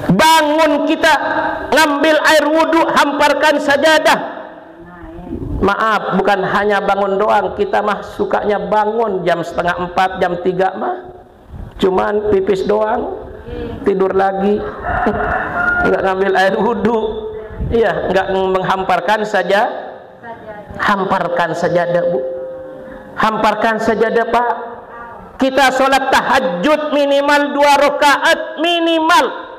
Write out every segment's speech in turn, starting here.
Bangun kita, ngambil air wudhu, hamparkan sajadah. Maaf, bukan hanya bangun doang, kita mah sukanya bangun jam 3:30, jam 3 mah cuman pipis doang, tidur lagi. Enggak ngambil air wudhu, iya, enggak menghamparkan saja. Hamparkan sajadah, Bu. Hamparkan sajadah, Pak. Kita sholat tahajud minimal 2 rakaat minimal.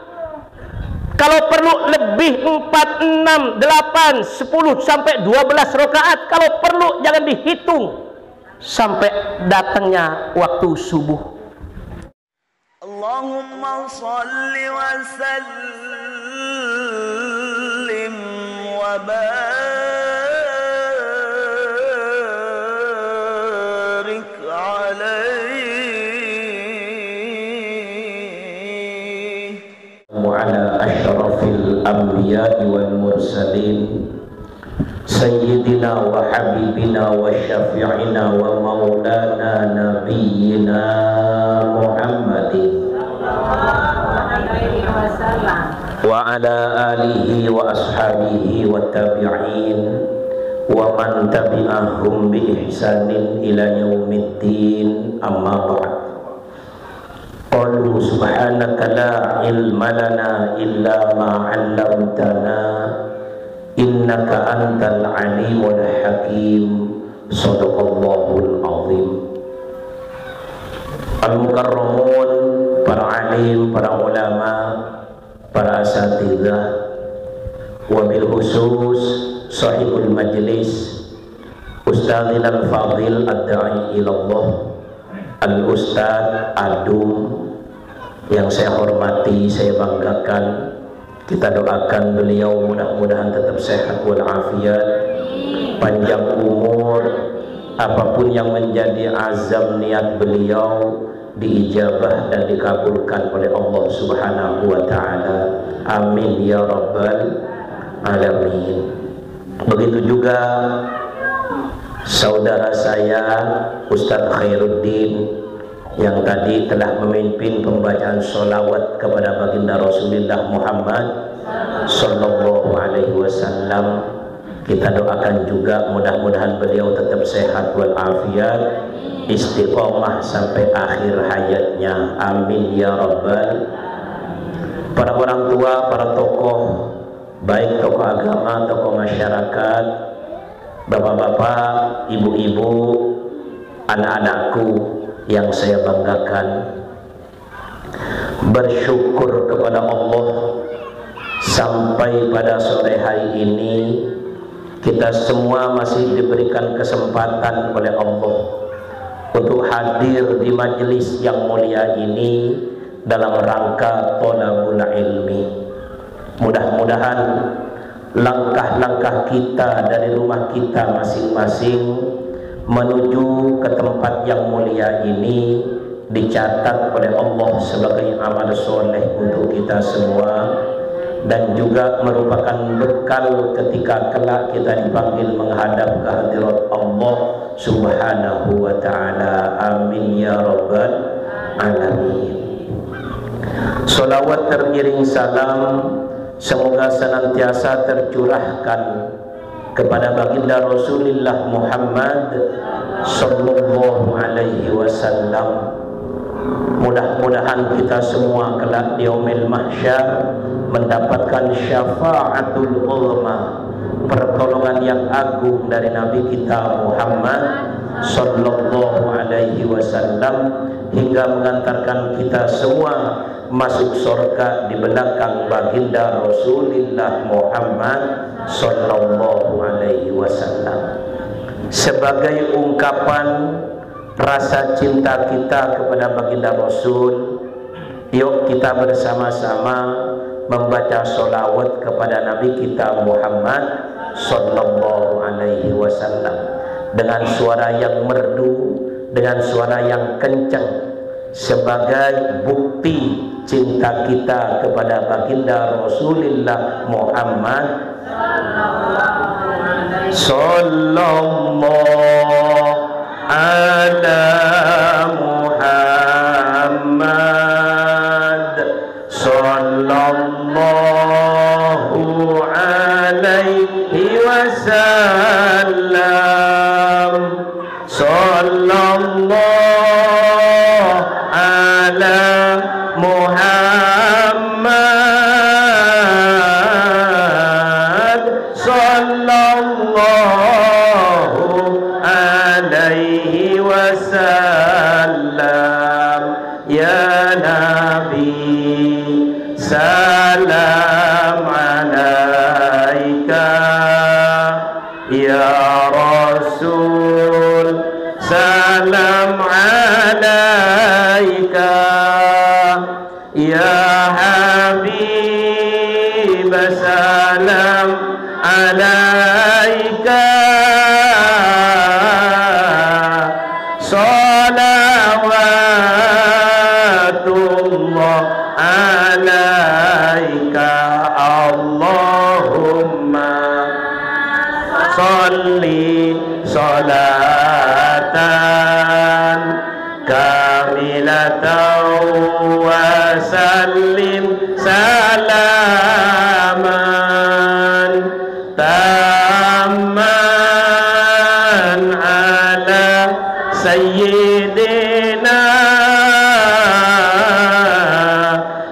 Kalau perlu lebih 4, 6, 8, 10 sampai 12 rakaat. Kalau perlu jangan dihitung sampai datangnya waktu subuh. Allahumma salli wa sallim wa barik alaihi wa ala asyrafil anbiya'i wal mursalin sayyidina wa habibina wa syafi'ina wa maulana nabiyyina Muhammadin wa ala alihi wa ashabihi wa tabi'in wa man tabi'ahum bi ihsanin ila yaumiddin, amma ba'd. Qalu subhanaka la ilma lana illa ma 'allamtana innaka antal alimul hakim. Shadaqallahul azim. Al-mukarramun, para alim, para ulama, para asatidzah, wabil khusus sahibul majlis Ustadzil al-fadil ad-da'i ilallah Al-Ustadz Adum, yang saya hormati, saya banggakan. Kita doakan beliau mudah-mudahan tetap sehat walafiat, panjang umur, apapun yang menjadi azam niat beliau diijabah dan dikabulkan oleh Allah Subhanahu wa ta'ala. Amin ya rabbal alamin. Begitu juga saudara saya Ustadz Khairuddin yang tadi telah memimpin pembacaan sholawat kepada baginda Rasulullah Muhammad sallallahu alaihi wasallam. Kita doakan juga mudah-mudahan beliau tetap sehat walafiat, istiqomah sampai akhir hayatnya. Amin ya rabbal. Para orang tua, para tokoh, baik tokoh agama, tokoh masyarakat, bapak-bapak, ibu-ibu, anak-anakku yang saya banggakan, bersyukur kepada Allah sampai pada sore hari ini kita semua masih diberikan kesempatan oleh Allah untuk hadir di majelis yang mulia ini dalam rangka thalabul ilmi. Mudah-mudahan langkah-langkah kita dari rumah kita masing-masing menuju ke tempat yang mulia ini dicatat oleh Allah sebagai amal soleh untuk kita semua, dan juga merupakan bekal ketika kelak kita dipanggil menghadap ke hadirat Allah Subhanahu wa ta'ala. Amin ya rabbal alamin. Salawat teriring salam semoga senantiasa tercurahkan kepada baginda Rasulullah Muhammad sallallahu alaihi wasallam. Mudah-mudahan kita semua kelak di yaumil mahsyar mendapatkan syafaatul uzma, pertolongan yang agung dari Nabi kita Muhammad sallallahu alaihi wasallam, hingga mengantarkan kita semua masuk surga di belakang baginda Rasulullah Muhammad sallallahu alaihi wasallam. Sebagai ungkapan rasa cinta kita kepada baginda Rasul, yuk kita bersama-sama membaca sholawat kepada Nabi kita Muhammad sallallahu alaihi wasallam dengan suara yang merdu, dengan suara yang kencang, sebagai bukti cinta kita kepada baginda Rasulullah Muhammad sallallahu ala Muhammad sallallahu sallallahu alaihi wasallam. Sallallahu ala Muhammad, sallallahu alaihi wasallam. Ya Nabi, salam alaika. Ya Rasul, salam alaika. Ya Habib, salam alaika. Salawatullah alaika. Allahumma salli salatan kamilatan wa sallim salaman tamman ala sayyidina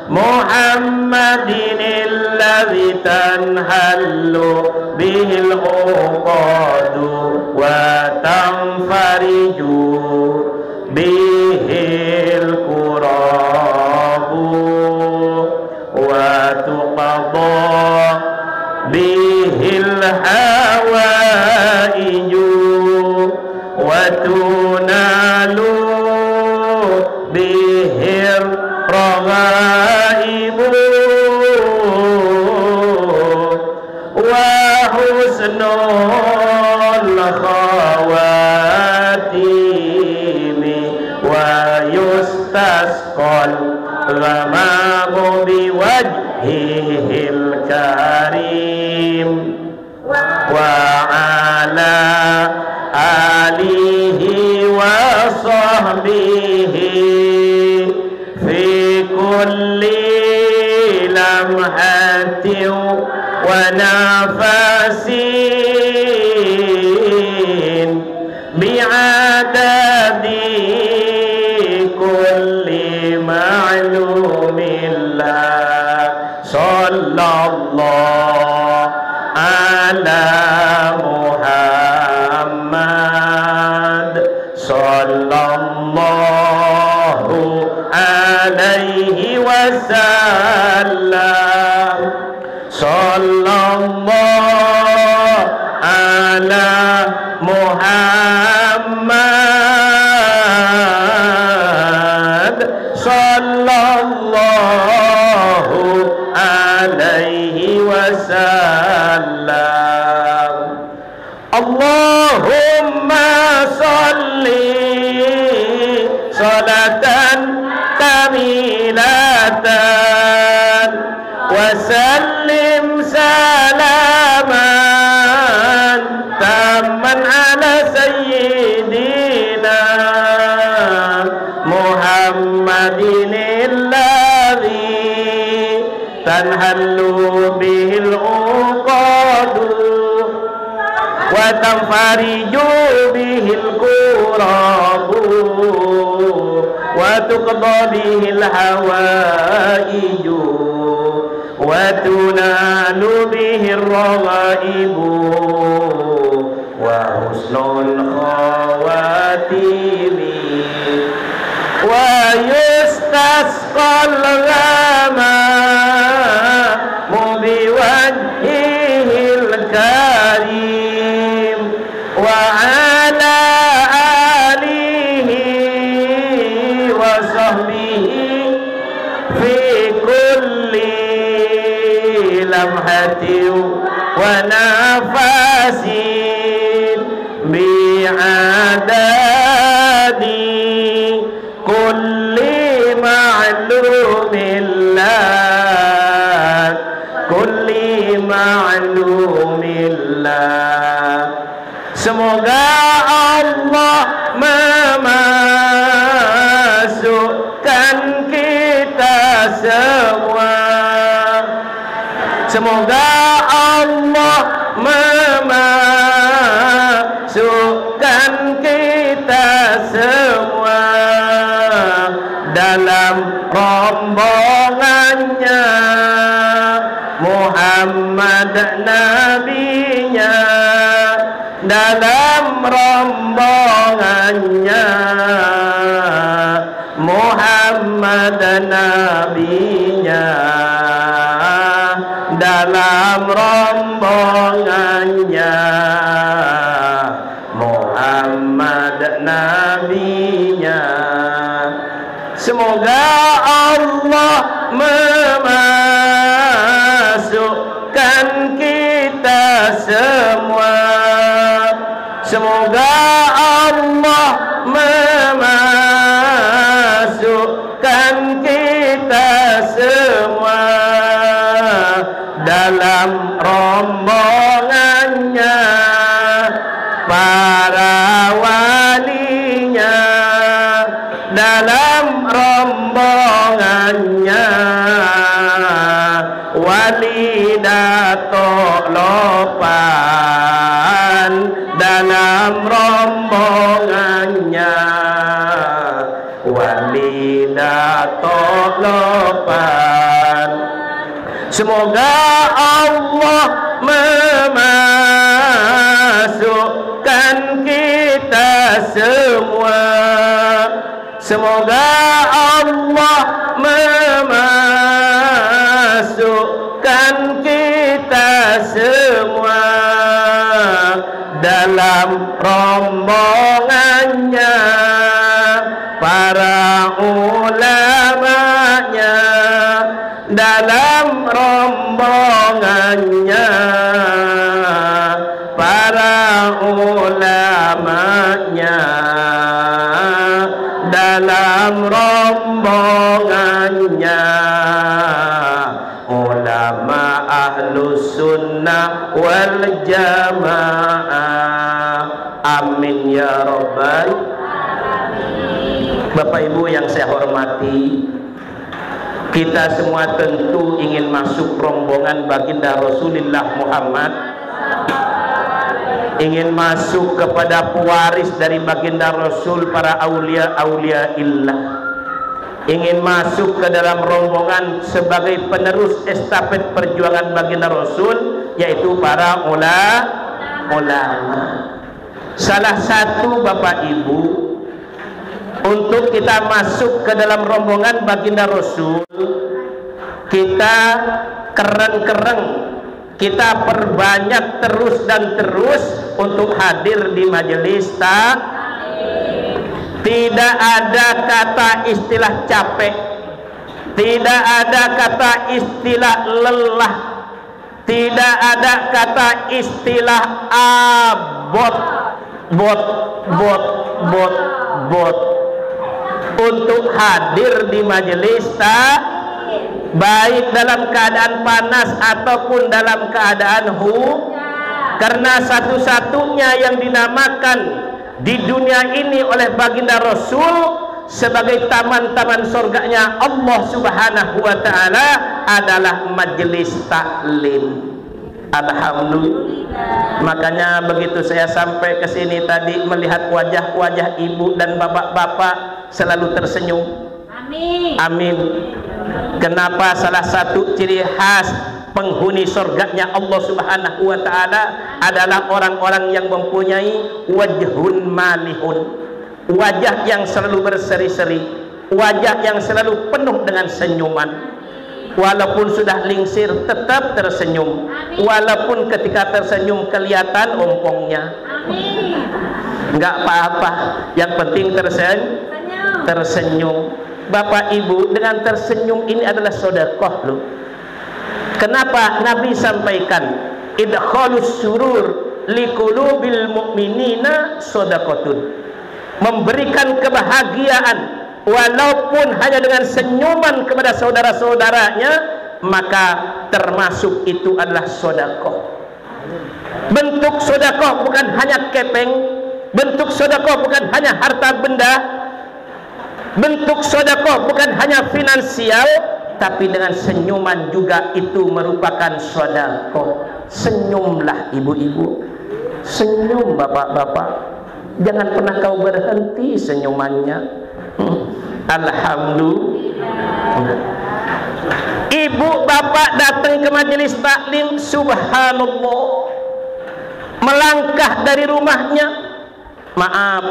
Muhammadin alladhi tanhallu bihil uqadu wa tanfariju bihil kurabu wa tuqadha bihil hawaiju wa tunalu bihir raghaibu wa husnul khawatimi wa yustasqal ghamamu biwajhihil karim wa ala alihi wa sahbihi fi kulli lamhatin wa nafasin bi'adadi kulli ma'lumin la. Sallallahu ala Muhammad, sallallahu alaihi wasallam. Sallallahu ala Muhammad, sallallahu alaihi wasallam. Allahumma salli salatan kamilatan wa sallim salaman tamman ala sayyidina Muhammadin alladhi tanhallu bihil uqadu wa tanfariju bihil kurabu wa tuqda bihil hawaiju wa tunalu bihir raghaibu wa husnul khawatimi wa yustasqal ghamamu biwajhihil karim wa ala alihi wa sahbihi fi kulli lamhatin wa nafasin bi'adadi kulli ma'lumin lak, kulli ma'lumin lak. Semoga Allah memasukkan kita semua Semoga Allah memasukkan kita semua dalam rombongannya, Muhammad nabinya, dalam rombongannya, Muhammad nabinya, dalam rombongannya, Muhammad nabinya. Semoga Allah memasukkan kita semua. Semoga Allah memasukkan kita semua dalam rombongannya, para walinya, dalam rombongannya, wali dato lopan, dalam rombongannya, wali dato lopan. Semoga Allah memasukkan kita semua. Semoga Allah memasukkan kita semua dalam rombongannya, para ulamanya, dalam rombongannya, para ulamanya, dalam rombongannya, ulama ahlus sunnah wal jamaah. Amin ya rabbal alamin. Bapak Ibu yang saya hormati, kita semua tentu ingin masuk rombongan baginda Rasulullah Muhammad, ingin masuk kepada pewaris dari baginda Rasul, para aulia illah, ingin masuk ke dalam rombongan sebagai penerus estafet perjuangan baginda Rasul, yaitu para ulama. Salah satu Bapak Ibu untuk kita masuk ke dalam rombongan baginda Rasul, kita keren-keren, kita perbanyak terus dan terus untuk hadir di majelis tidak ada kata istilah capek, tidak ada kata istilah lelah, tidak ada kata istilah bot untuk hadir di majelis baik dalam keadaan panas ataupun dalam keadaan karena satu-satunya yang dinamakan di dunia ini oleh baginda Rasul sebagai taman-taman surganya Allah Subhanahu wa ta'ala adalah majelis taklim. Alhamdulillah. Makanya begitu saya sampai ke sini tadi melihat wajah-wajah ibu dan bapak-bapak selalu tersenyum. Amin. Amin. Kenapa? Salah satu ciri khas penghuni surganya Allah Subhanahu wa ta'ala adalah orang-orang yang mempunyai wajhun malihun, wajah yang selalu berseri-seri, wajah yang selalu penuh dengan senyuman. Walaupun sudah lingsir tetap tersenyum. Amin. Walaupun ketika tersenyum kelihatan ompongnya. Enggak apa-apa, yang penting tersenyum. Bapak Ibu, dengan tersenyum ini adalah sedekah loh. Kenapa Nabi sampaikan idkhalus surur liqulubil mu'minina shadaqatun, memberikan kebahagiaan walaupun hanya dengan senyuman kepada saudara-saudaranya, maka termasuk itu adalah sedekah. Bentuk sedekah bukan hanya kepeng, bentuk sedekah bukan hanya harta benda, bentuk sedekah bukan hanya finansial, tapi dengan senyuman juga itu merupakan sedekah. Senyumlah ibu-ibu, senyum bapak-bapak, jangan pernah kau berhenti senyumannya. Alhamdulillah. Ibu bapak datang ke majelis taklim, subhanallah, melangkah dari rumahnya. Maaf,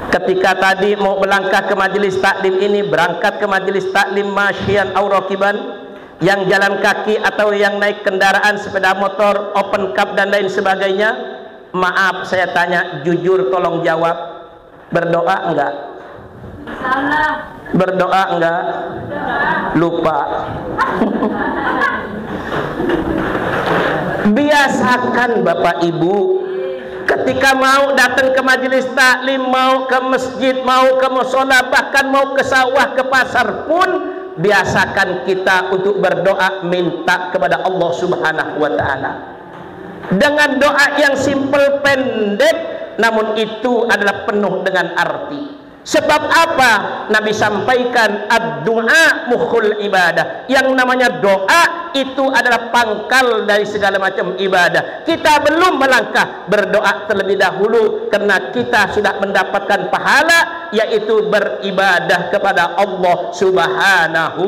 ketika tadi mau melangkah ke majelis taklim ini, berangkat ke majelis taklim masyian aw rakiban, yang jalan kaki atau yang naik kendaraan sepeda motor, open cup dan lain sebagainya. Maaf, saya tanya jujur, tolong jawab, berdoa enggak? Berdoa enggak? Lupa. Biasakan Bapak Ibu, ketika mau datang ke majelis taklim, mau ke masjid, mau ke mushola, bahkan mau ke sawah, ke pasar pun, biasakan kita untuk berdoa minta kepada Allah Subhanahu wa ta'ala dengan doa yang simple, pendek, namun itu adalah penuh dengan arti. Sebab apa? Nabi sampaikan ad-du'a mukhul ibadah. Yang namanya doa itu adalah pangkal dari segala macam ibadah. Kita belum melangkah berdoa terlebih dahulu karena kita sudah mendapatkan pahala, yaitu beribadah kepada Allah Subhanahu.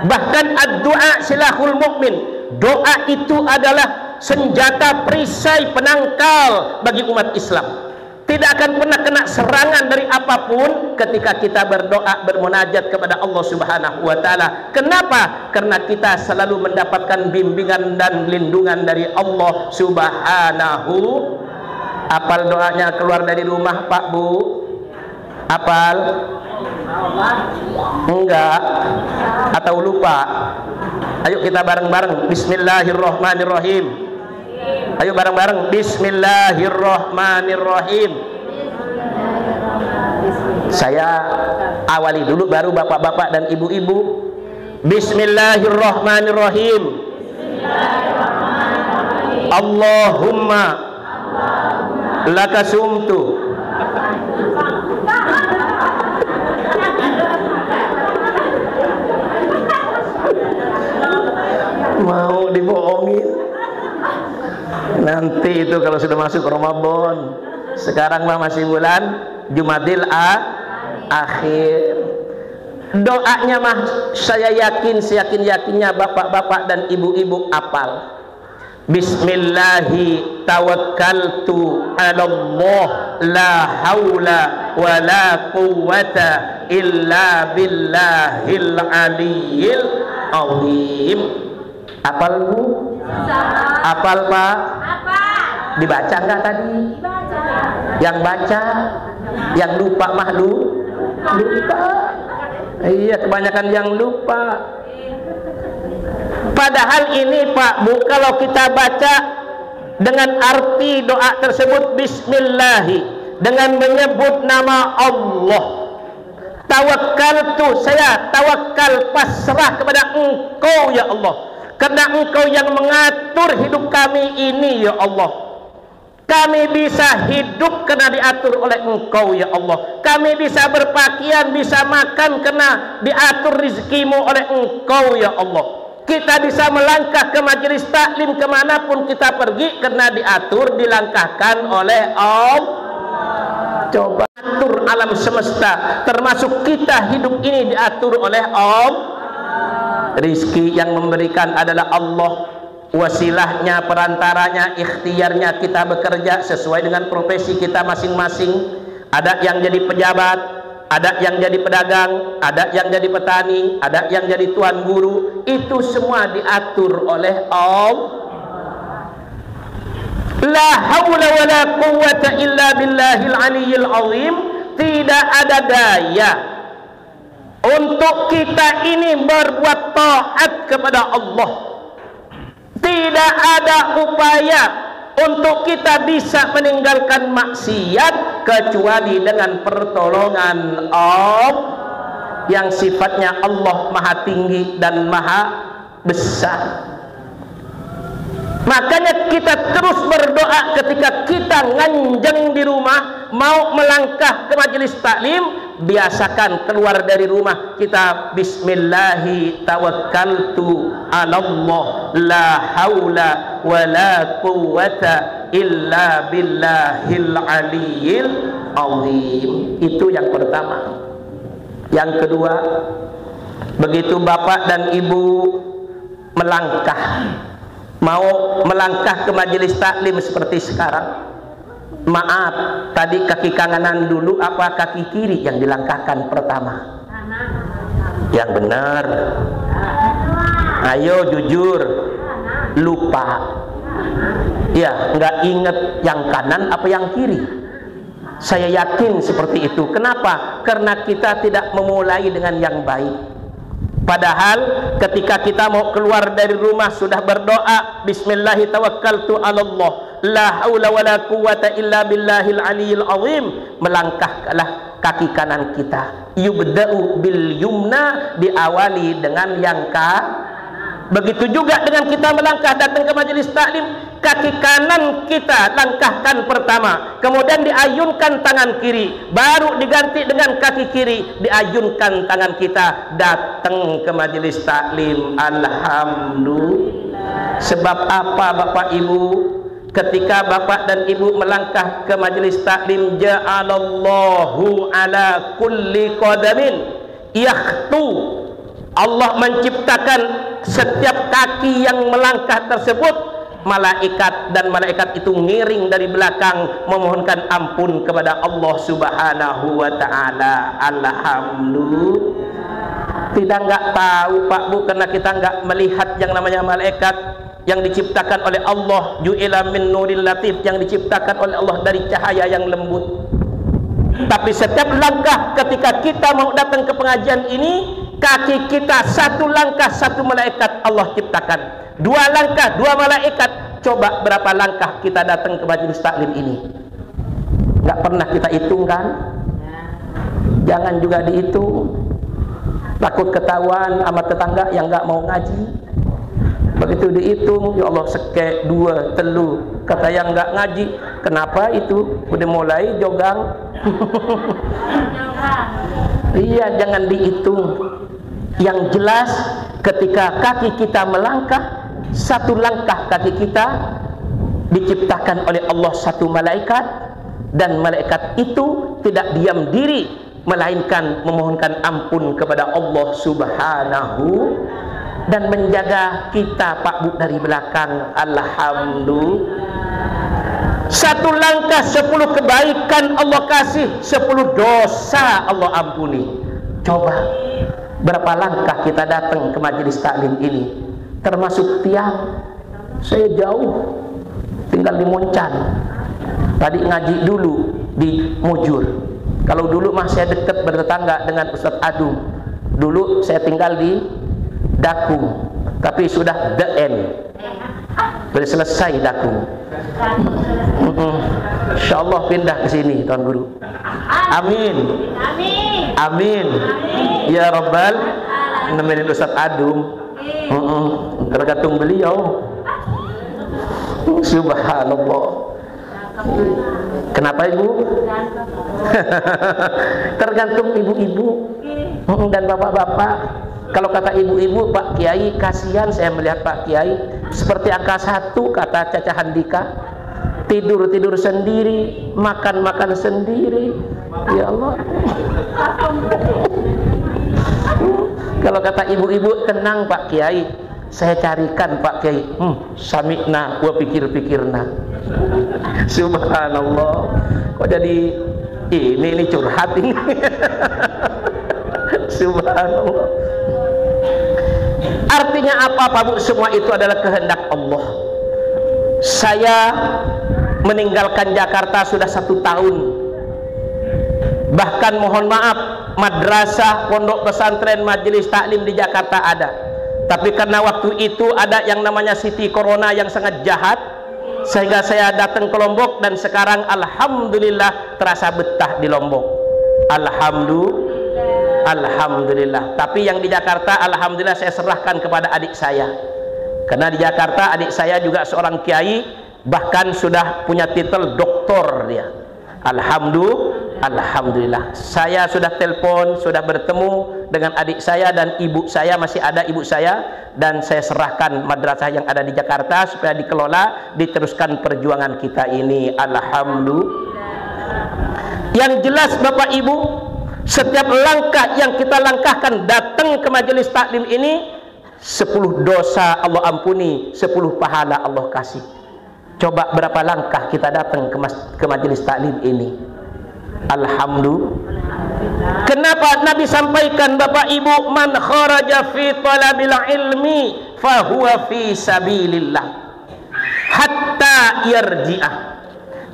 Bahkan ad-du'a silahul mukmin. Doa itu adalah senjata perisai penangkal bagi umat Islam. Tidak akan pernah kena serangan dari apapun ketika kita berdoa, bermunajat kepada Allah Subhanahu wa ta'ala. Kenapa? Karena kita selalu mendapatkan bimbingan dan lindungan dari Allah Subhanahu. Apal doanya keluar dari rumah Pak Bu? Apal? Enggak? Atau lupa? Ayo kita bareng-bareng. Bismillahirrahmanirrahim. Ayo bareng-bareng. Bismillahirrahmanirrahim. Saya awali dulu baru bapak-bapak dan ibu-ibu. Bismillahirrahmanirrahim. Allahumma laka sumtu mau dibohongin. Nanti itu kalau sudah masuk Ramadan. Sekarang mah masih bulan Jumadil akhir. Doanya mah saya yakin, seyakin-yakinnya bapak-bapak dan ibu-ibu apal. Bismillahi tawakkaltu 'ala Allah, la haula wa la quwwata illa billahil aliyyil azim. Apal Bu? Apal Pak? Dibaca enggak tadi? Yang baca, yang lupa mah lupa. Iya, kebanyakan yang lupa. Padahal ini Pak Bu, kalau kita baca dengan arti doa tersebut, Bismillahi, dengan menyebut nama Allah, tawakkaltu, saya tawakal, pasrah kepada Engkau ya Allah, karena Engkau yang mengatur hidup kami ini ya Allah. Kami bisa hidup karena diatur oleh Engkau ya Allah. Kami bisa berpakaian, bisa makan karena diatur rezekimu oleh Engkau ya Allah. Kita bisa melangkah ke majelis taklim kemanapun kita pergi karena diatur, dilangkahkan oleh Allah. Coba atur alam semesta, termasuk kita hidup ini diatur oleh Allah. Rizki yang memberikan adalah Allah, wasilahnya, perantaranya, ikhtiarnya kita bekerja sesuai dengan profesi kita masing-masing. Ada yang jadi pejabat, ada yang jadi pedagang, ada yang jadi petani, ada yang jadi tuan guru. Itu semua diatur oleh Allah. La haula wa la quwwata illa billahil aliyyil azim. Tidak ada daya untuk kita ini berbuat taat kepada Allah. Tidak ada upaya untuk kita bisa meninggalkan maksiat kecuali dengan pertolongan Allah yang sifatnya Allah maha tinggi dan maha besar. Makanya kita terus berdoa ketika kita nganjeng di rumah, mau melangkah ke majelis taklim, biasakan keluar dari rumah kita bismillahi tawakkaltu 'alallah la haula wala quwwata illa billahil aliyyil azim. Itu yang pertama. Yang kedua, begitu bapak dan ibu melangkah, mau melangkah ke majelis taklim seperti sekarang, maaf, tadi kaki kanan dulu apa kaki kiri yang dilangkahkan pertama? Yang benar. Ayo jujur, lupa. Ya, nggak inget yang kanan apa yang kiri. Saya yakin seperti itu. Kenapa? Karena kita tidak memulai dengan yang baik. Padahal ketika kita mau keluar dari rumah sudah berdoa bismillahi tawakkaltu 'alallah la haula wala quwwata illa billahil aliyyil azim, melangkahlah kaki kanan kita. Yubda'u bil yumna, diawali dengan yang begitu juga dengan kita melangkah datang ke majelis taklim, kaki kanan kita langkahkan pertama, kemudian diayunkan tangan kiri, baru diganti dengan kaki kiri, diayunkan tangan kita datang ke majelis taklim. Alhamdulillah. Sebab apa Bapak Ibu? Ketika bapak dan ibu melangkah ke majelis taklim, ja'alallahu ala kulli qadamin yakhtu, Allah menciptakan setiap kaki yang melangkah tersebut malaikat, dan malaikat itu ngiring dari belakang memohonkan ampun kepada Allah Subhanahu wa taala. Alhamdulillah. Kita nggak tahu Pak Bu, karena kita nggak melihat yang namanya malaikat yang diciptakan oleh Allah, ju'ila min nuril latif, yang diciptakan oleh Allah dari cahaya yang lembut. Tapi setiap langkah ketika kita mau datang ke pengajian ini, kaki kita satu langkah satu malaikat Allah ciptakan, dua langkah dua malaikat. Coba berapa langkah kita datang ke majelis taklim ini? Nggak pernah kita hitung kan? Jangan juga dihitung, takut ketahuan sama tetangga yang nggak mau ngaji. Begitu dihitung, ya Allah seke dua telu, kata yang nggak ngaji, kenapa itu udah mulai jogang. Iya, jangan dihitung. Yang jelas ketika kaki kita melangkah, satu langkah kaki kita diciptakan oleh Allah satu malaikat, dan malaikat itu tidak diam diri melainkan memohonkan ampun kepada Allah Subhanahu dan menjaga kita Pak Bu dari belakang. Alhamdulillah. Satu langkah 10 kebaikan Allah kasih, 10 dosa Allah ampuni. Coba berapa langkah kita datang ke majelis taklim ini? Termasuk tiang, saya jauh, tinggal di Moncan. Tadi ngaji dulu di Mujur. Kalau dulu mah saya dekat bertetangga dengan Ustadz Adung. Dulu saya tinggal di Dakung, tapi sudah DN, sudah selesai Dakung. Insyaallah pindah ke sini Tuan Guru. Amin. Amin. Amin. Ya Rabbal nemenin Ustadz Adung. Tergantung beliau. Subhanallah. Kenapa Ibu? Tergantung ibu-ibu dan bapak-bapak. Kalau kata ibu-ibu, Pak Kiai kasihan saya melihat Pak Kiai seperti angka 1, kata Caca Handika, tidur-tidur sendiri, makan-makan sendiri. Ya Allah. Kalau kata ibu-ibu, tenang Pak Kiai, saya carikan Pak Kiai. Samikna wa pikir-pikirna. Subhanallah. Kok jadi ini curhat ini. Subhanallah. Artinya apa Pak Bu? Semua itu adalah kehendak Allah. Saya meninggalkan Jakarta sudah 1 tahun. Bahkan mohon maaf, madrasah, pondok pesantren, majelis taklim di Jakarta ada. Tapi karena waktu itu ada yang namanya Siti Corona yang sangat jahat, sehingga saya datang ke Lombok, dan sekarang alhamdulillah terasa betah di Lombok. Alhamdulillah. Tapi yang di Jakarta alhamdulillah saya serahkan kepada adik saya. Karena di Jakarta adik saya juga seorang kiai, bahkan sudah punya titel doktor dia. Alhamdulillah. Alhamdulillah. Saya sudah telepon, sudah bertemu dengan adik saya dan ibu saya, masih ada ibu saya, dan saya serahkan madrasah yang ada di Jakarta supaya dikelola, diteruskan perjuangan kita ini. Alhamdulillah. Yang jelas Bapak Ibu, setiap langkah yang kita langkahkan datang ke majelis taklim ini, 10 dosa Allah ampuni, 10 pahala Allah kasih. Coba berapa langkah kita datang ke majelis taklim ini. Alhamdulillah. Kenapa Nabi sampaikan Bapak Ibu, man kharaja fi talabil ilmi fahuwa fi sabilillah hatta yarji'ah.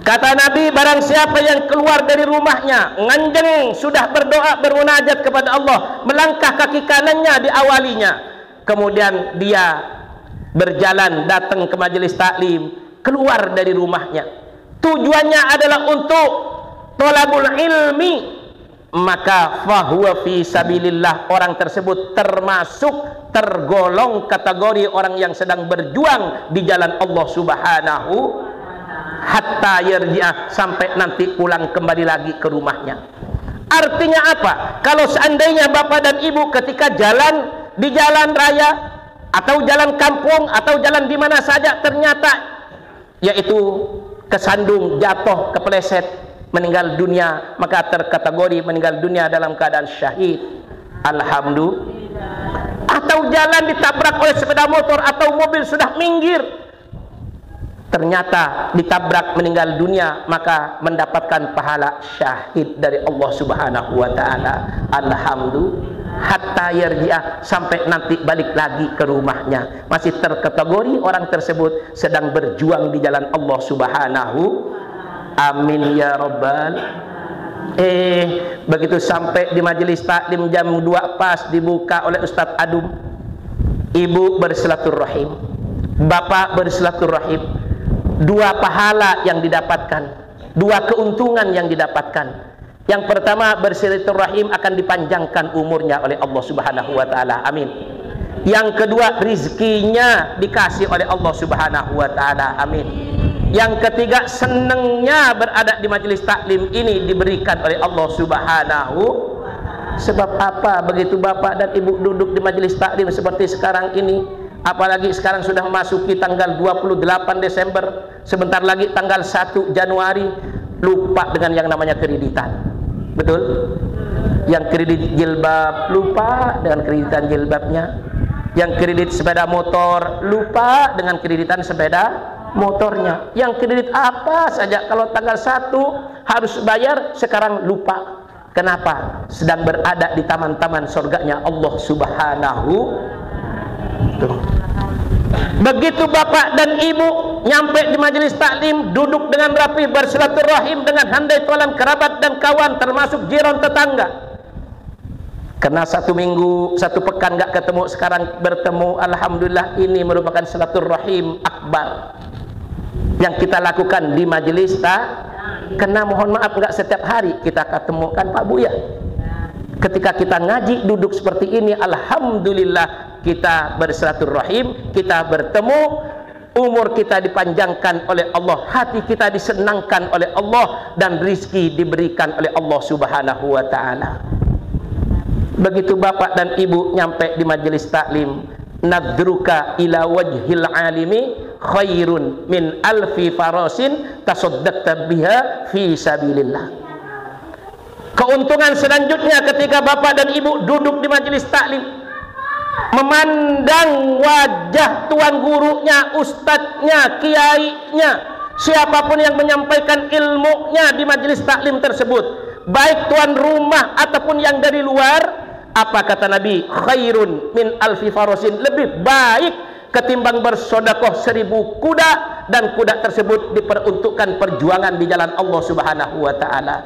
Kata Nabi, barang siapa yang keluar dari rumahnya nganjeng, sudah berdoa bermunajat kepada Allah, melangkah kaki kanannya diawalinya, kemudian dia berjalan datang ke majelis taklim, keluar dari rumahnya, tujuannya adalah untuk thalabul ilmi, maka fahuwa fi sabilillah, orang tersebut tergolong kategori orang yang sedang berjuang di jalan Allah Subhanahu, hatta yarji'ah, sampai nanti pulang kembali lagi ke rumahnya. Artinya apa? Kalau seandainya Bapak dan Ibu ketika jalan di jalan raya atau jalan kampung atau jalan di mana saja, ternyata yaitu kesandung, jatuh, kepleset, meninggal dunia, maka terkategori meninggal dunia dalam keadaan syahid. Alhamdulillah. Atau jalan ditabrak oleh sepeda motor atau mobil sudah minggir, ternyata ditabrak meninggal dunia, maka mendapatkan pahala syahid dari Allah Subhanahu wa taala. Alhamdulillah. Hatta yarji'ah, sampai nanti balik lagi ke rumahnya, masih terkategori orang tersebut sedang berjuang di jalan Allah Subhanahu. Amin ya rabbal. Begitu sampai di majelis taklim jam 2 pas dibuka oleh Ustadz Adum, ibu bersilaturahim, bapak bersilaturahim, 2 pahala yang didapatkan, 2 keuntungan yang didapatkan. Yang pertama, bersilaturahim akan dipanjangkan umurnya oleh Allah Subhanahu wa taala. Amin. Yang kedua, rizkinya dikasih oleh Allah Subhanahu wa taala. Amin. Yang ketiga, senangnya berada di majelis taklim ini diberikan oleh Allah Subhanahu. Sebab apa? Begitu Bapak dan Ibu duduk di majelis taklim seperti sekarang ini, apalagi sekarang sudah memasuki tanggal 28 Desember, sebentar lagi tanggal 1 Januari, lupa dengan yang namanya kreditan. Betul? Yang kredit jilbab lupa dengan kreditan jilbabnya, yang kredit sepeda motor lupa dengan kreditan sepeda motornya, yang kredit apa saja kalau tanggal 1 harus bayar, sekarang lupa. Kenapa? Sedang berada di taman-taman surganya Allah Subhanahu. Begitu Bapak dan Ibu nyampe di majelis taklim, duduk dengan rapi, bersilaturahim dengan handai tolan kerabat dan kawan, termasuk jiran tetangga. Karena 1 minggu, 1 pekan nggak ketemu, sekarang bertemu. Alhamdulillah, ini merupakan silaturahim akbar yang kita lakukan di majelis karena mohon maaf nggak setiap hari kita ketemu kan Pak Buya. Ketika kita ngaji duduk seperti ini, alhamdulillah kita bersilaturahim, kita bertemu, umur kita dipanjangkan oleh Allah, hati kita disenangkan oleh Allah, dan rizki diberikan oleh Allah Subhanahu wa taala. Begitu Bapak dan Ibu nyampe di majelis taklim, nadruka ila wajhil alimi khairun min alfi farasin tasaddaqta biha fi sabilillah. Keuntungan selanjutnya ketika Bapak dan Ibu duduk di majelis taklim, memandang wajah tuan gurunya, ustadznya, kiainya, siapapun yang menyampaikan ilmunya di majelis taklim tersebut, baik tuan rumah ataupun yang dari luar. Apa kata Nabi? Khairun min alfi farasin, lebih baik ketimbang bersodakoh 1000 kuda, dan kuda tersebut diperuntukkan perjuangan di jalan Allah Subhanahu wa taala.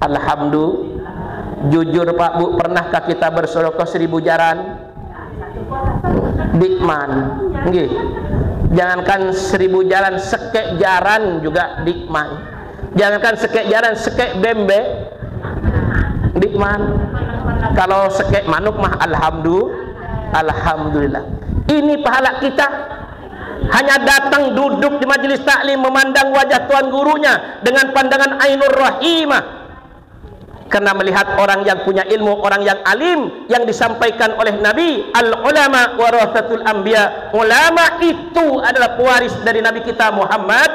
Alhamdulillah. Jujur Pak Bu, pernahkah kita bersodakoh 1000 jaran? Dikman. Nggih. Jangankan 1000 jalan, sekek jaran juga dikman. Jangankan sekek jaran, sekek bembe dikman. Kalau sekek manuk mah alhamdulillah. Ini pahala kita, hanya datang duduk di majelis taklim, memandang wajah tuan gurunya dengan pandangan ainur rahimah, Karena melihat orang yang punya ilmu, orang yang alim, yang disampaikan oleh Nabi, al-ulama warathatul anbiya, ulama itu adalah pewaris dari Nabi kita Muhammad,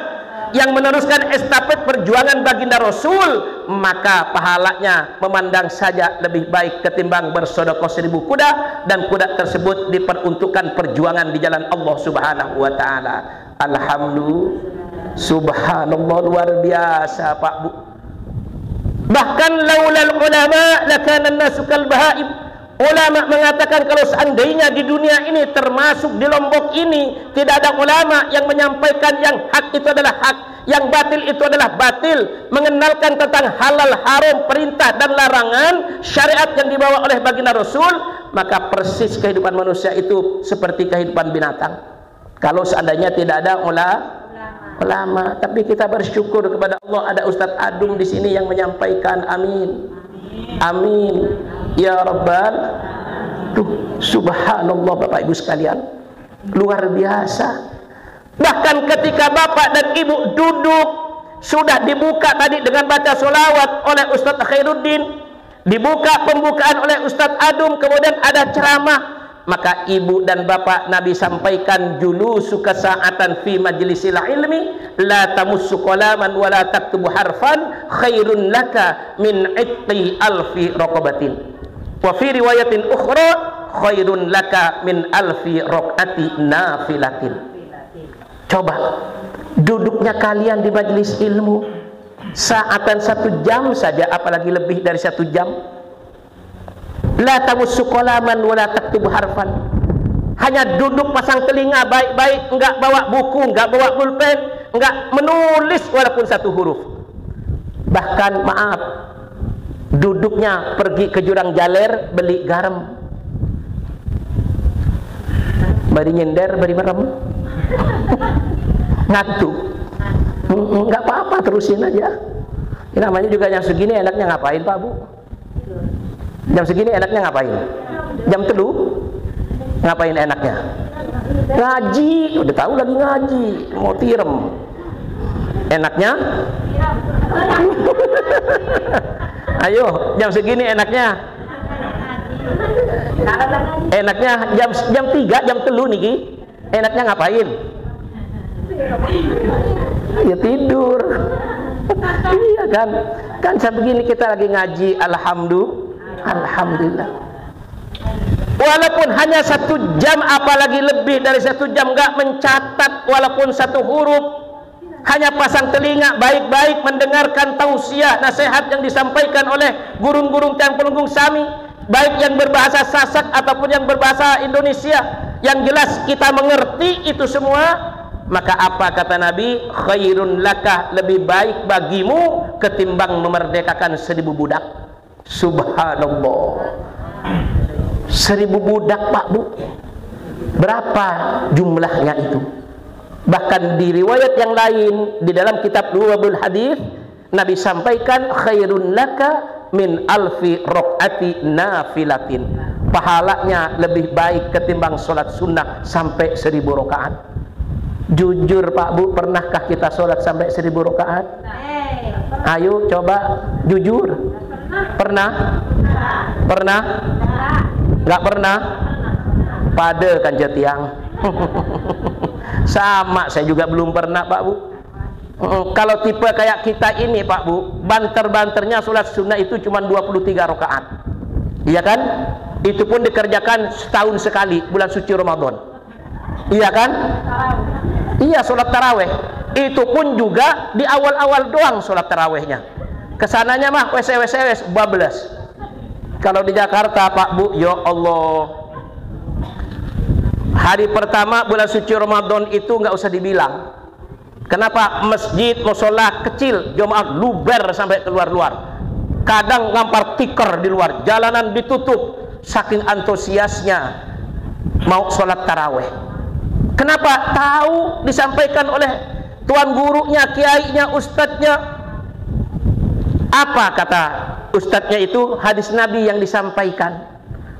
yang meneruskan estafet perjuangan baginda Rasul, maka pahalanya memandang saja lebih baik ketimbang bersedekah 1000 kuda, dan kuda tersebut diperuntukkan perjuangan di jalan Allah Subhanahu wa taala. Alhamdulillah, subhanallah, luar biasa Pak Bu. Bahkan laulal ulama lakana an-nasu kal bahaim. Ulama mengatakan kalau seandainya di dunia ini, termasuk di Lombok ini, tidak ada ulama yang menyampaikan yang hak itu adalah hak, yang batil itu adalah batil, mengenalkan tentang halal haram, perintah dan larangan, syariat yang dibawa oleh baginda Rasul, maka persis kehidupan manusia itu seperti kehidupan binatang. Kalau seandainya tidak ada ulama. Tapi kita bersyukur kepada Allah, ada Ustadz Adung di sini yang menyampaikan. Amin, amin ya rabbal. Tuh, subhanallah Bapak Ibu sekalian, luar biasa. Bahkan ketika Bapak dan Ibu duduk, sudah dibuka tadi dengan baca sholawat oleh Ustadz Khairuddin, dibuka pembukaan oleh Ustadz Adung, kemudian ada ceramah, maka ibu dan bapak Nabi sampaikan, julusuka sa'atan fi majlisil ilmi la tamussu qalaman wa la taktubu harfan khairun laka min itti alfi raqabatin, wa fi riwayatin ukhra khairun laka min alfi raqati nafilatin. Coba duduknya kalian di majlis ilmu saatan 1 jam saja, apalagi lebih dari 1 jam. La tamussu qalaman wa la taktubu harfan. Hanya duduk pasang telinga baik-baik, enggak bawa buku, enggak bawa pulpen, enggak menulis walaupun 1 huruf. Bahkan maaf, duduknya pergi ke jurang jaler beli garam, bari nyender, bari merem, ngantuk. Enggak apa-apa, terusin aja. Ini namanya juga yang segini enaknya ngapain Pak Bu? Jam segini enaknya ngapain? Jam 3 ngapain enaknya? Ngaji. Udah tahu lagi ngaji, mau tirem. Enaknya? Ayo, jam segini enaknya? Enaknya jam 3, jam 3 niki. Enaknya ngapain? Ya tidur. Iya kan? Kan sebegini kita lagi ngaji, alhamdulillah. Walaupun hanya 1 jam, apalagi lebih dari 1 jam, nggak mencatat walaupun 1 huruf, hanya pasang telinga baik-baik mendengarkan tausiah nasihat yang disampaikan oleh gurung-gurung Tiang Pelunggung Sami, baik yang berbahasa Sasak ataupun yang berbahasa Indonesia, yang jelas kita mengerti itu semua. Maka apa kata Nabi? Khairun laka, lebih baik bagimu ketimbang memerdekakan 1000 budak. Subhanallah, 1000 budak Pak Bu, berapa jumlahnya itu? Bahkan di riwayat yang lain, di dalam kitab Luwabul Hadis, Nabi sampaikan khairun laka min alfi raqati nafilatin, pahalanya lebih baik ketimbang sholat sunnah sampai 1000 rakaat. Jujur Pak Bu, pernahkah kita sholat sampai 1000 rakaat? Ayo coba jujur. Pernah? Pernah? Nggak pernah? Pada kan jatiang. Sama, saya juga belum pernah Pak Bu. Kalau tipe kayak kita ini Pak Bu, banter-banternya sholat sunnah itu cuma 23 rakaat. Iya kan? Itu pun dikerjakan setahun sekali, bulan suci Ramadan. Iya kan? Iya, sholat taraweh. Itu pun juga di awal-awal doang sholat tarawehnya. Kesananya mah wes bablas. Kalau di Jakarta Pak Bu, ya Allah, hari pertama bulan suci Ramadan itu nggak usah dibilang. Kenapa? Masjid, musola kecil, jemaah luber sampai keluar-luar. Kadang ngampar tikar di luar, jalanan ditutup, saking antusiasnya mau sholat taraweh. Kenapa? Tahu disampaikan oleh tuan gurunya, kiainya, ustadznya. Apa kata ustadznya itu? Hadis Nabi yang disampaikan,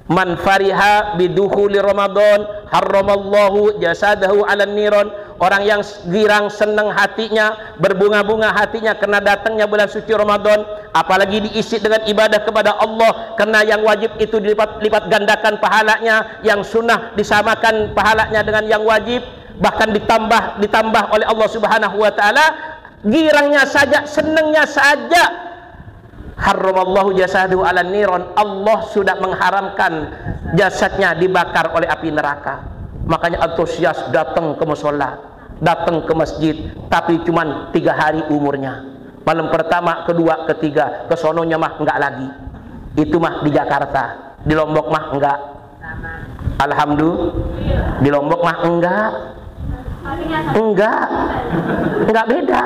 man fariha bidukhuli Ramadan harramallahu jasadahu 'alan niran orang yang girang, senang hatinya, berbunga-bunga hatinya karena datangnya bulan suci Ramadan, apalagi diisi dengan ibadah kepada Allah, karena yang wajib itu dilipat gandakan pahalanya, yang sunnah disamakan pahalanya dengan yang wajib, bahkan ditambah oleh Allah Subhanahu wa taala. Girangnya saja, senangnya saja, haramallahu jasadahu 'alan niron, Allah sudah mengharamkan jasadnya dibakar oleh api neraka. Makanya antusias datang ke mushola, datang ke masjid, tapi cuman 3 hari umurnya. Malam pertama, kedua, ketiga, kesononya mah enggak lagi. Itu mah di Jakarta. Di Lombok mah enggak. Alhamdulillah. Di Lombok mah enggak beda.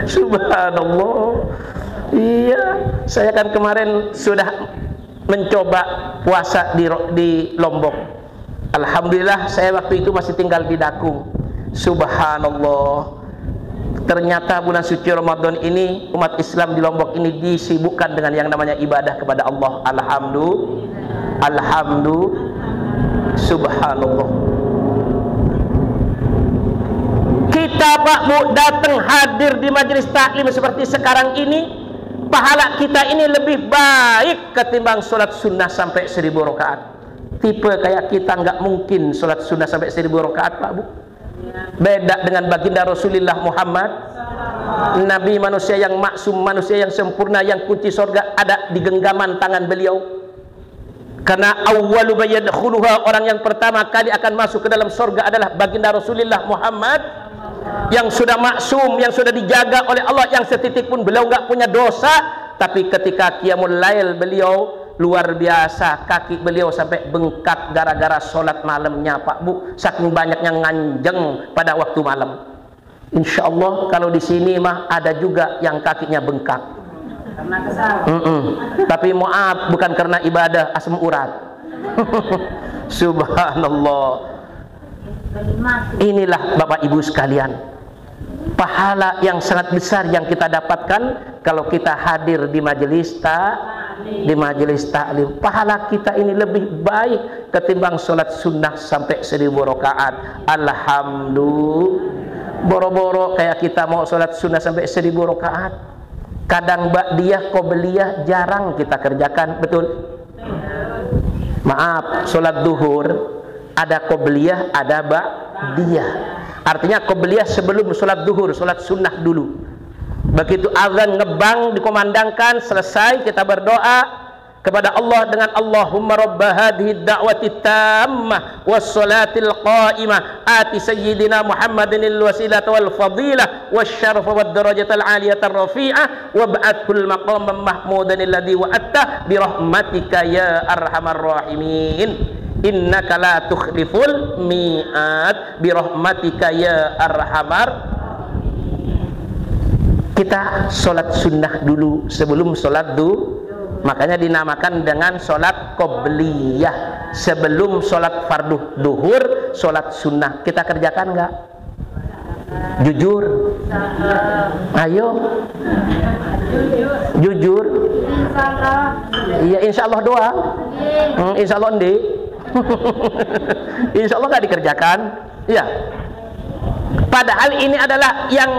Subhanallah. Iya, saya kan kemarin sudah mencoba puasa di Lombok. Alhamdulillah, saya waktu itu masih tinggal di Dakung. Subhanallah, ternyata bulan suci Ramadan ini umat Islam di Lombok ini disibukkan dengan yang namanya ibadah kepada Allah. Alhamdulillah. Subhanallah. Kita Pak Bu datang hadir di majelis taklim seperti sekarang ini, pahala kita ini lebih baik ketimbang sholat sunnah sampai 1000 rakaat. Tipe kayak kita nggak mungkin sholat sunnah sampai 1000 rakaat Pak Bu. Beda dengan baginda Rasulullah Muhammad, Nabi manusia yang maksum, manusia yang sempurna, yang kunci surga ada di genggaman tangan beliau. Karena awwalu yadkhuluha, orang yang pertama kali akan masuk ke dalam surga adalah baginda Rasulullah Muhammad, yang sudah maksum, yang sudah dijaga oleh Allah, yang setitik pun beliau nggak punya dosa. Tapi ketika qiyamul lail beliau luar biasa, kaki beliau sampai bengkak gara-gara sholat malamnya Pak Bu, saking banyaknya nganjeng pada waktu malam. Insya Allah kalau di sini mah ada juga yang kakinya bengkak karena tapi maaf, bukan karena ibadah asam urat. Subhanallah. Inilah Bapak Ibu sekalian, pahala yang sangat besar yang kita dapatkan kalau kita hadir di majelis taklim. Pahala kita ini lebih baik ketimbang sholat sunnah sampai 1000 rakaat. Alhamdulillah. Boro-boro kayak kita mau sholat sunnah sampai 1000 rakaat, kadang ba'diyah, qobliyah jarang kita kerjakan, betul? Maaf, sholat duhur ada qobliyah, ada ba'diyah. Artinya qobliyah sebelum sholat duhur, sholat sunnah dulu. Begitu azan ngebang dikomandangkan, selesai kita berdoa kepada Allah dengan Allahumma rabba hadhihi da'wati tammah wassalatil qa'imah ati sayyidina Muhammadinil wasilata wal fadilah wasyarfa wad darajatal aliyatar rafi'ah wab'athul maqaman mahmudan alladhi wa'atta birahmatika ya arhamar rahimin innaka la tukhliful mi'ad birahmatika ya arhamar. Kita sholat sunnah dulu sebelum sholat makanya dinamakan dengan sholat qobliyah. Sebelum sholat fardu duhur, sholat sunnah kita kerjakan nggak? Jujur, ayo jujur. Iya, insya Allah doa. Insya Allah ndi. Insya Allah nggak dikerjakan. Ya. Padahal ini adalah yang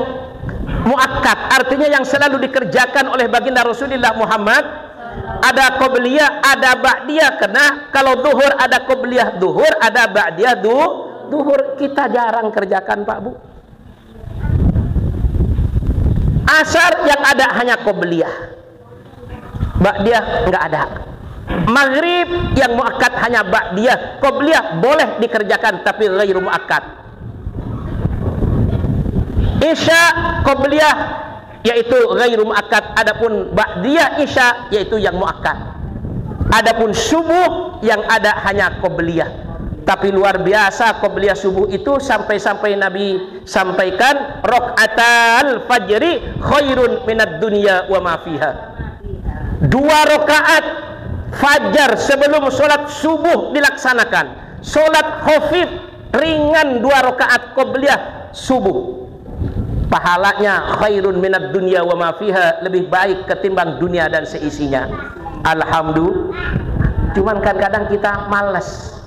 muakkad, artinya yang selalu dikerjakan oleh baginda Rasulullah Muhammad. Ada qobliyah, ada ba'diyah. Karena kalau duhur ada qobliyah duhur, ada ba'diyah duhur. Kita jarang kerjakan Pak Bu. Asar yang ada hanya qobliyah, ba'diyah nggak ada. Maghrib yang muakkad hanya ba'diyah, qobliyah boleh dikerjakan tapi ghairu muakkad. Isya qobliyah yaitu ghairu muakkad, adapun ba'diyah isya yaitu yang muakkad. Adapun subuh yang ada hanya qobliyah. Tapi luar biasa qobliyah subuh itu sampai-sampai Nabi sampaikan raqatal fajri khairun minad dunya wa ma fiha. 2 rakaat fajar sebelum sholat subuh dilaksanakan. Sholat khafif ringan 2 rakaat qobliyah subuh, pahalanya khairun minad dunya wa ma fiha, lebih baik ketimbang dunia dan seisinya. Alhamdulillah. Cuman kadang-kadang kita malas.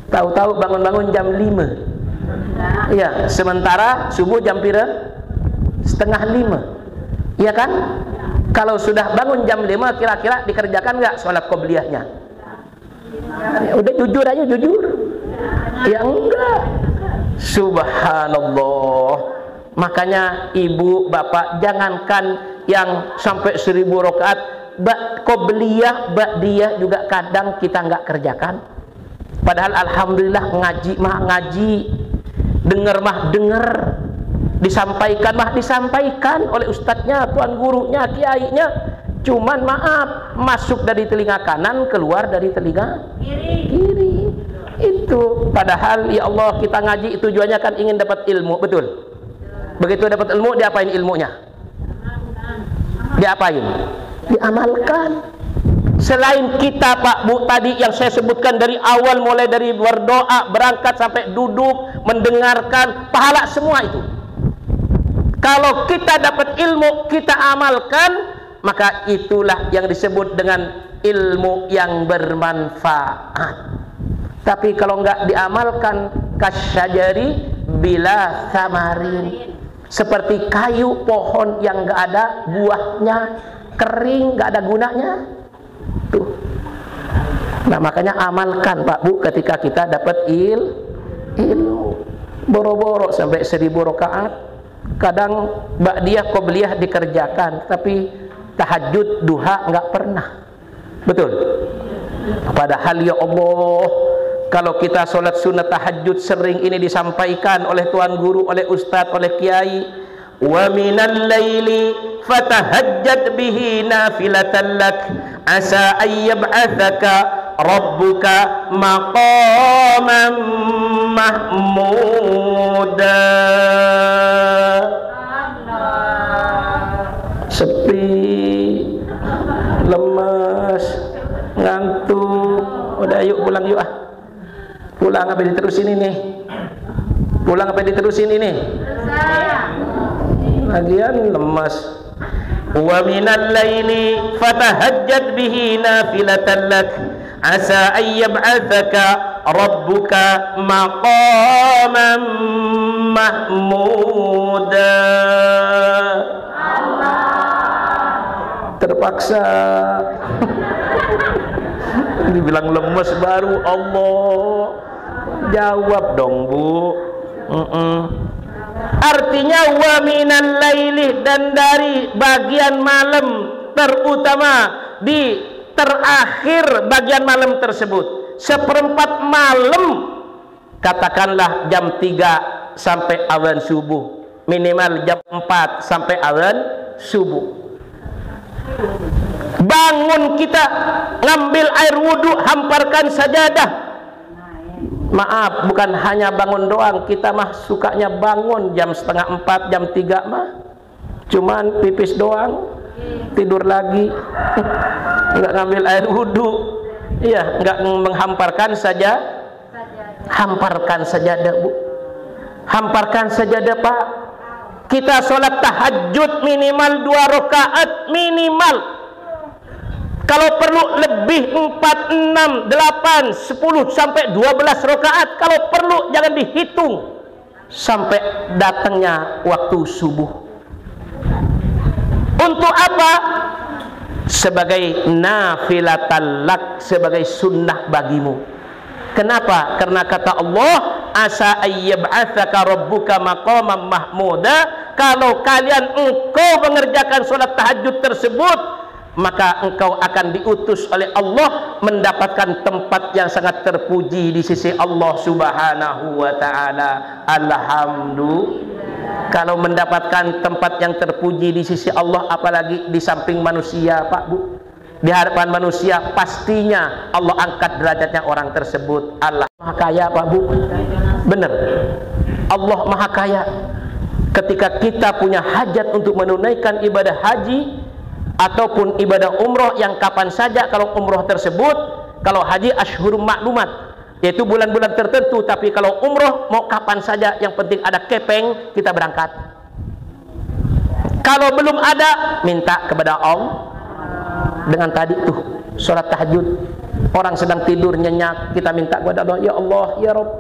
Tahu-tahu bangun-bangun jam 5. Iya, sementara subuh jam pira? Setengah 5. Iya kan? Kalau sudah bangun jam 5, kira-kira dikerjakan nggak sholat qobliyahnya? Ya, udah jujur aja, jujur. Ya enggak. Subhanallah. Makanya ibu, bapak, jangankan yang sampai 1000 rakaat, qobliyah, ba'diyah juga kadang kita nggak kerjakan. Padahal alhamdulillah ngaji mah ngaji, dengar mah dengar, disampaikan mah disampaikan oleh ustadznya, tuan gurunya, kiainya. Cuman maaf, masuk dari telinga kanan, keluar dari telinga kiri. Itu padahal ya Allah, kita ngaji tujuannya kan ingin dapat ilmu, betul? Begitu dapat ilmu, diapain ilmunya? Diapain? Diamalkan. Selain kita Pak Bu tadi yang saya sebutkan dari awal, mulai dari berdoa, berangkat sampai duduk, mendengarkan, pahala semua itu. Kalau kita dapat ilmu, kita amalkan, maka itulah yang disebut dengan ilmu yang bermanfaat. Tapi kalau nggak diamalkan, kasyajari bila samarin, seperti kayu pohon yang nggak ada buahnya, kering, nggak ada gunanya. Tuh. Nah makanya amalkan Pak Bu ketika kita dapat ilmu. Boro-boro sampai 1000 rakaat. Kadang ba'diyah, qobliyah dikerjakan, tapi tahajud, duha nggak pernah. Betul? Padahal ya Allah, kalau kita sholat sunat tahajud sering ini disampaikan oleh tuan guru, oleh ustadz, oleh kiai. Wa minal laili fatahajjad bihi nafilatan lak asa ayyab'athaka rabbuka maqaman mahmuda. Sepi, lemas, ngantuk, udah yuk pulang yuk ah. Pulang apa diterusin ini? Pulang apa diterusin ini? Lagian lemas. Wa minal laili fatahajjad bihi nafilatan lak asa ayyab'athaka rabbuka maqaman mahmuda. Terpaksa dibilang lemes baru Allah jawab dong Bu. Artinya wa minal laili, dan dari bagian malam, terutama di terakhir bagian malam tersebut, seperempat malam, katakanlah jam 3 sampai azan subuh, minimal jam 4 sampai azan subuh. Bangun kita, ngambil air wudhu, hamparkan sajadah. Maaf, bukan hanya bangun doang, kita mah sukanya bangun jam 3:30, jam 3 mah cuman pipis doang, tidur lagi. Enggak ngambil air wudhu, iya, enggak menghamparkan saja. Hamparkan sajadah Bu, hamparkan sajadah Pak. Kita sholat tahajud minimal 2 rakaat minimal. Kalau perlu lebih 4, 6, 8, 10 sampai 12 rakaat. Kalau perlu jangan dihitung sampai datangnya waktu subuh. Untuk apa? Sebagai nafilatal lak, sebagai sunnah bagimu. Kenapa? Karena kata Allah, asa ayyab'atsaka rabbuka maqaman mahmuda. Kalau kalian engkau mengerjakan sholat tahajud tersebut, maka engkau akan diutus oleh Allah mendapatkan tempat yang sangat terpuji di sisi Allah Subhanahu wa ta'ala. Alhamdulillah. Kalau mendapatkan tempat yang terpuji di sisi Allah, apalagi di samping manusia Pak Bu, di hadapan manusia, pastinya Allah angkat derajatnya orang tersebut. Allah Maha Kaya Pak Bu, benar, Allah Maha Kaya. Ketika kita punya hajat untuk menunaikan ibadah haji ataupun ibadah umroh, yang kapan saja, kalau umroh tersebut, kalau haji ashhurum ma'lumat, yaitu bulan-bulan tertentu, tapi kalau umroh mau kapan saja, yang penting ada kepeng, kita berangkat. Kalau belum ada, minta kepada Allah dengan tadi tuh sholat tahajud. Orang sedang tidur nyenyak, kita minta kepada Allah, ya Allah, ya Rabb,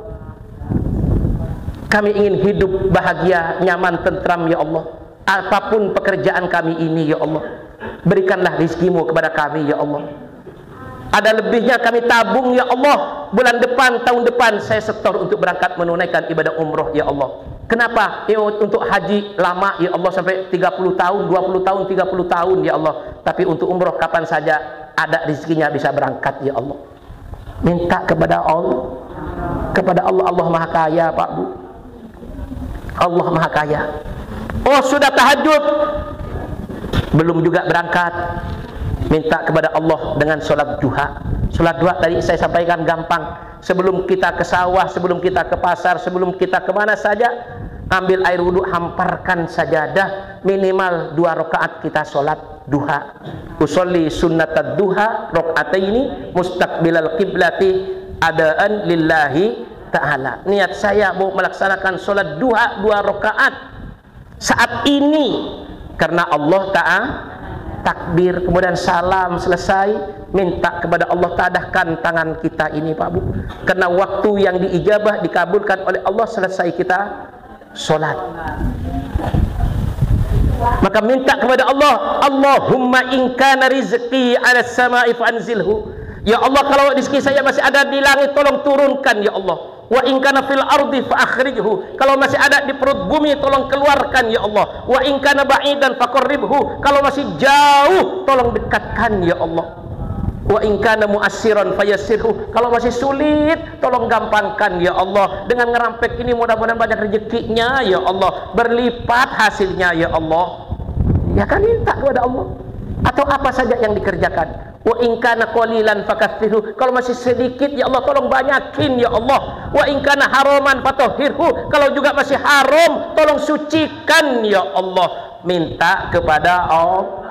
kami ingin hidup bahagia, nyaman, tentram ya Allah. Apapun pekerjaan kami ini ya Allah, berikanlah rizkimu kepada kami ya Allah. Ada lebihnya kami tabung ya Allah. Bulan depan, tahun depan saya setor untuk berangkat menunaikan ibadah umroh ya Allah. Kenapa? Ya, untuk haji lama ya Allah, sampai 30 tahun, 20 tahun, 30 tahun ya Allah. Tapi untuk umroh kapan saja ada rezekinya bisa berangkat ya Allah. Minta kepada Allah. Kepada Allah. Allah Maha Kaya Pak Bu. Allah Maha Kaya. Oh sudah tahajud, belum juga berangkat, minta kepada Allah dengan sholat duha. Sholat duha tadi saya sampaikan gampang. Sebelum kita ke sawah, sebelum kita ke pasar, sebelum kita kemana saja, ambil air wudhu, hamparkan sajadah, minimal 2 rakaat kita sholat duha. Usolli sunnatad duha rakaataini mustaqbilal qiblati adaan lillahi ta'ala. Niat saya mau melaksanakan sholat duha 2 rakaat saat ini karena Allah Ta'ala. Takbir, kemudian salam, selesai, minta kepada Allah, tadahkan tangan kita ini Pak Bu, karena waktu yang diijabah dikabulkan oleh Allah, selesai kita sholat. Maka minta kepada Allah, Allahumma in kana rizqi ala samai fanzilhu. Ya Allah, kalau rezeki saya masih ada di langit, tolong turunkan ya Allah. Wa in kana fil ardi fa akhrijhu. Kalau masih ada di perut bumi, tolong keluarkan ya Allah. Wa in kana ba'idan faqarribhu. Kalau masih jauh, tolong dekatkan ya Allah. Wa in kana mu'assiran fayassirhu. Kalau masih sulit, tolong gampangkan ya Allah. Dengan ngerampek ini mudah-mudahan banyak rezekinya ya Allah, berlipat hasilnya ya Allah. Ya kan, minta kepada Allah. Atau apa saja yang dikerjakan. Wa in kana qalilan fakaththirhu. Kalau masih sedikit ya Allah, tolong banyakin ya Allah. Wa in kana haraman fatahhirhu. Kalau juga masih haram, tolong sucikan ya Allah. Minta kepada Allah.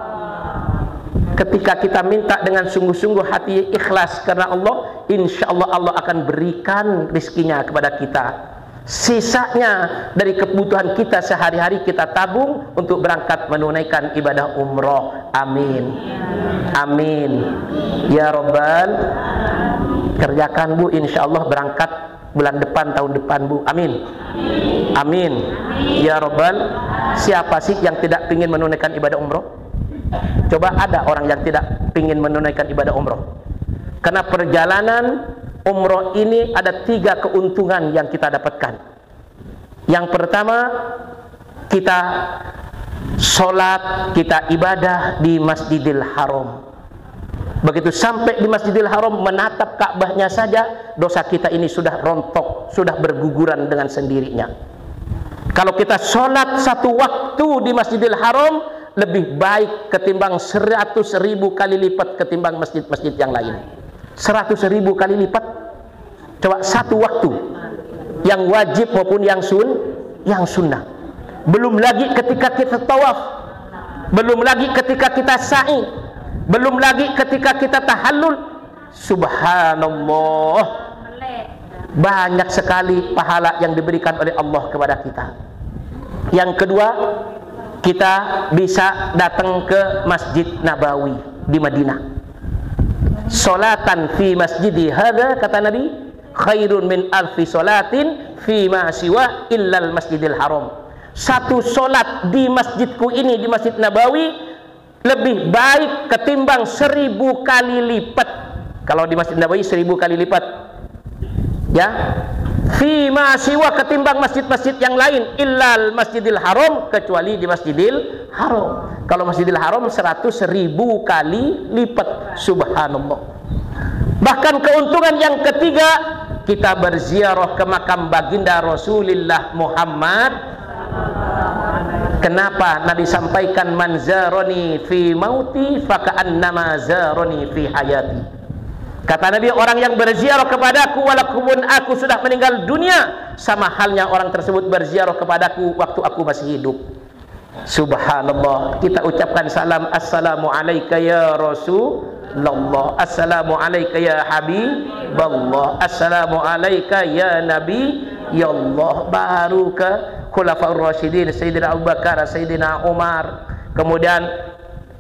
Ketika kita minta dengan sungguh-sungguh hati ikhlas karena Allah, insya Allah Allah akan berikan rizkinya kepada kita. Sisanya dari kebutuhan kita sehari-hari kita tabung untuk berangkat menunaikan ibadah umroh. Amin. Amin. Ya Rabbal, kerjakan Bu, insya Allah berangkat bulan depan, tahun depan Bu. Amin. Amin. Ya Rabbal. Siapa sih yang tidak ingin menunaikan ibadah umroh? Coba ada orang yang tidak ingin menunaikan ibadah umroh? Karena perjalanan umroh ini ada 3 keuntungan yang kita dapatkan. Yang pertama, kita sholat, kita ibadah di Masjidil Haram. Begitu sampai di Masjidil Haram, menatap Ka'bahnya saja, dosa kita ini sudah rontok, sudah berguguran dengan sendirinya. Kalau kita sholat 1 waktu di Masjidil Haram, lebih baik ketimbang 100.000 kali lipat ketimbang masjid-masjid yang lain. 100.000 kali lipat. Coba 1 waktu, yang wajib maupun yang sunnah. Belum lagi ketika kita tawaf, belum lagi ketika kita sa'i, belum lagi ketika kita tahallul. Subhanallah, banyak sekali pahala yang diberikan oleh Allah kepada kita. Yang kedua, kita bisa datang ke Masjid Nabawi di Madinah. Salatan fi masjidi hadza, kata Nabi, khairun min alfi salatin fi ma siwa illal Masjidil Haram. 1 solat di masjidku ini, di Masjid Nabawi, lebih baik ketimbang 1000 kali lipat. Kalau di Masjid Nabawi 1000 kali lipat, ya, fi ma siwa, ketimbang masjid-masjid yang lain, illal Masjidil Haram, kecuali di Masjidil Haram. Kalau Masjidil Haram 100.000 kali lipat. Subhanallah. Bahkan keuntungan yang ketiga, kita berziarah ke makam baginda Rasulullah Muhammad. Kenapa Nabi sampaikan, man zarani fi mauti faka'annama zarani fi hayati. Kata Nabi, orang yang berziarah kepadaku walaupun aku sudah meninggal dunia, sama halnya orang tersebut berziarah kepadaku waktu aku masih hidup. Subhanallah. Kita ucapkan salam, assalamu alayka ya Rasulullah, assalamu alayka ya Habiballah, assalamu alayka ya Nabi ya Allah. Baru ke Khulafaur Rasyidin, Sayyidina Abu Bakar, Sayyidina Umar, kemudian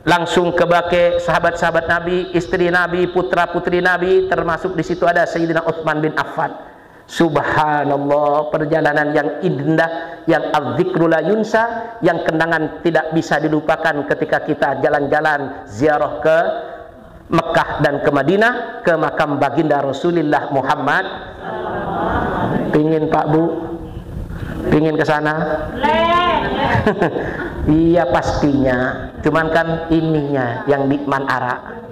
langsung ke bake sahabat-sahabat Nabi, istri Nabi, putra-putri Nabi, termasuk di situ ada Sayyidina Utsman bin Affan. Subhanallah, perjalanan yang indah, yang al-dzikru la yunsa, yang kenangan tidak bisa dilupakan ketika kita jalan-jalan ziarah ke Mekah dan ke Madinah, ke makam baginda Rasulullah Muhammad. Pingin Pak Bu? Pingin ke sana? Iya pastinya, cuman kan ininya yang nikman ara.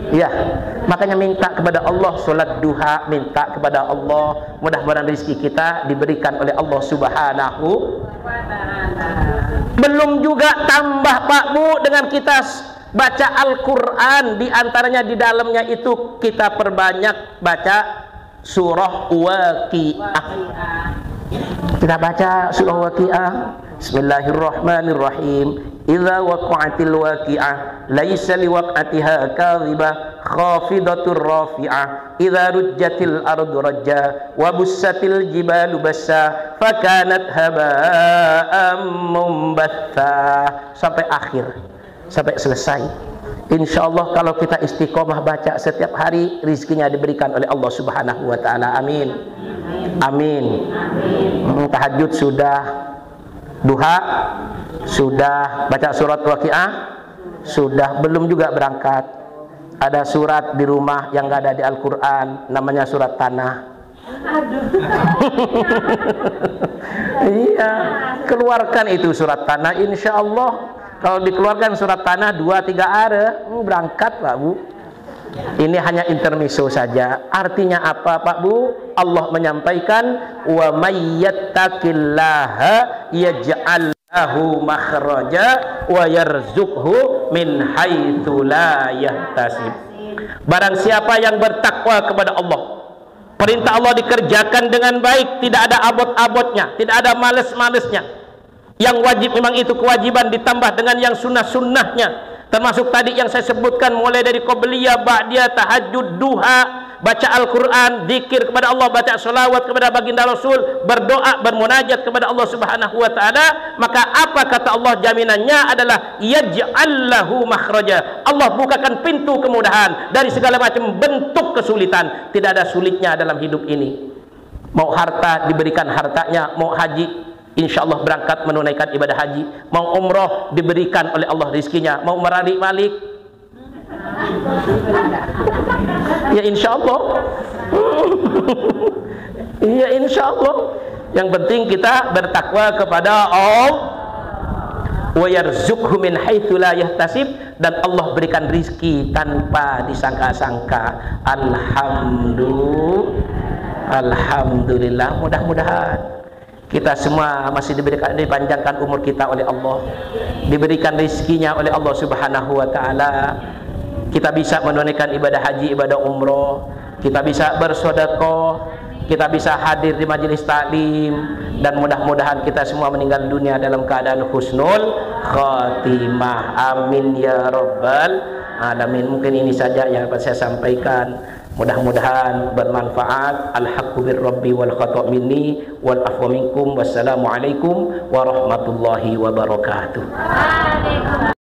Ya, makanya minta kepada Allah, sholat duha, minta kepada Allah, mudah-mudahan rezeki kita diberikan oleh Allah Subhanahu. Belum juga tambah Pak Bu dengan kita baca Al-Quran, diantaranya di dalamnya itu kita perbanyak baca surah Waqiah. Kita baca surah Waqiah. Bismillahirrahmanirrahim. Idza waqa'atil waqi'ah laisa liwaq'atiha kadhibah khafidatur rafi'ah idza rujjatil ardu rajja wa bussatil jibalu bassa fakanat haba'an mumbatha, sampai akhir, sampai selesai. Insyaallah kalau kita istiqomah baca setiap hari, rizkinya diberikan oleh Allah Subhanahu wa taala. Amin. Amin. Tahajud sudah, duha sudah, baca surat Waqiah sudah, belum juga berangkat. Ada surat di rumah yang nggak ada di Al-Quran, namanya surat tanah. Iya, keluarkan itu surat tanah, insya Allah. Kalau dikeluarkan surat tanah 2-3 hari, berangkat Pak Bu. Ini hanya intermezzo saja. Artinya apa Pak Bu? Allah menyampaikan, wa may yattaqillaha yaj'al lahu makhraja wa yarzuqhu min haitsu la yahtasib. Barang siapa yang bertakwa kepada Allah, perintah Allah dikerjakan dengan baik, tidak ada abot-abotnya, tidak ada males-malesnya. Yang wajib memang itu kewajiban, ditambah dengan yang sunnah-sunnahnya, termasuk tadi yang saya sebutkan, mulai dari qobliyah, ba'diyah, tahajud, duha, baca Al-Quran, zikir kepada Allah, baca sholawat kepada baginda Rasul, berdoa, bermunajat kepada Allah Subhanahu wa ta'ala. Maka apa kata Allah jaminannya adalah yaj'al lahu makhraja. Allah bukakan pintu kemudahan dari segala macam bentuk kesulitan. Tidak ada sulitnya dalam hidup ini. Mau harta diberikan hartanya, mau haji insya Allah berangkat menunaikan ibadah haji, mau umroh diberikan oleh Allah rizkinya, mau meralik-malik ya insya Allah. Ya insya Allah. Yang penting kita bertakwa kepada Allah. Wa yarzuqhu min haitsu la yahtasib, dan Allah berikan rizki tanpa disangka-sangka. Alhamdulillah. Mudah-mudahan kita semua masih dipanjangkan umur kita oleh Allah, diberikan rezekinya oleh Allah Subhanahu wa taala. Kita bisa menunaikan ibadah haji, ibadah umroh, kita bisa bersedekah, kita bisa hadir di majelis taklim, dan mudah-mudahan kita semua meninggal dunia dalam keadaan husnul khatimah. Amin ya rabbal alamin. Mungkin ini saja yang dapat saya sampaikan. Mudah-mudahan bermanfaat. Al-haqqu birrabbi wal khata' minni wal afwa minkum. Wassalamualaikum warahmatullahi wabarakatuh.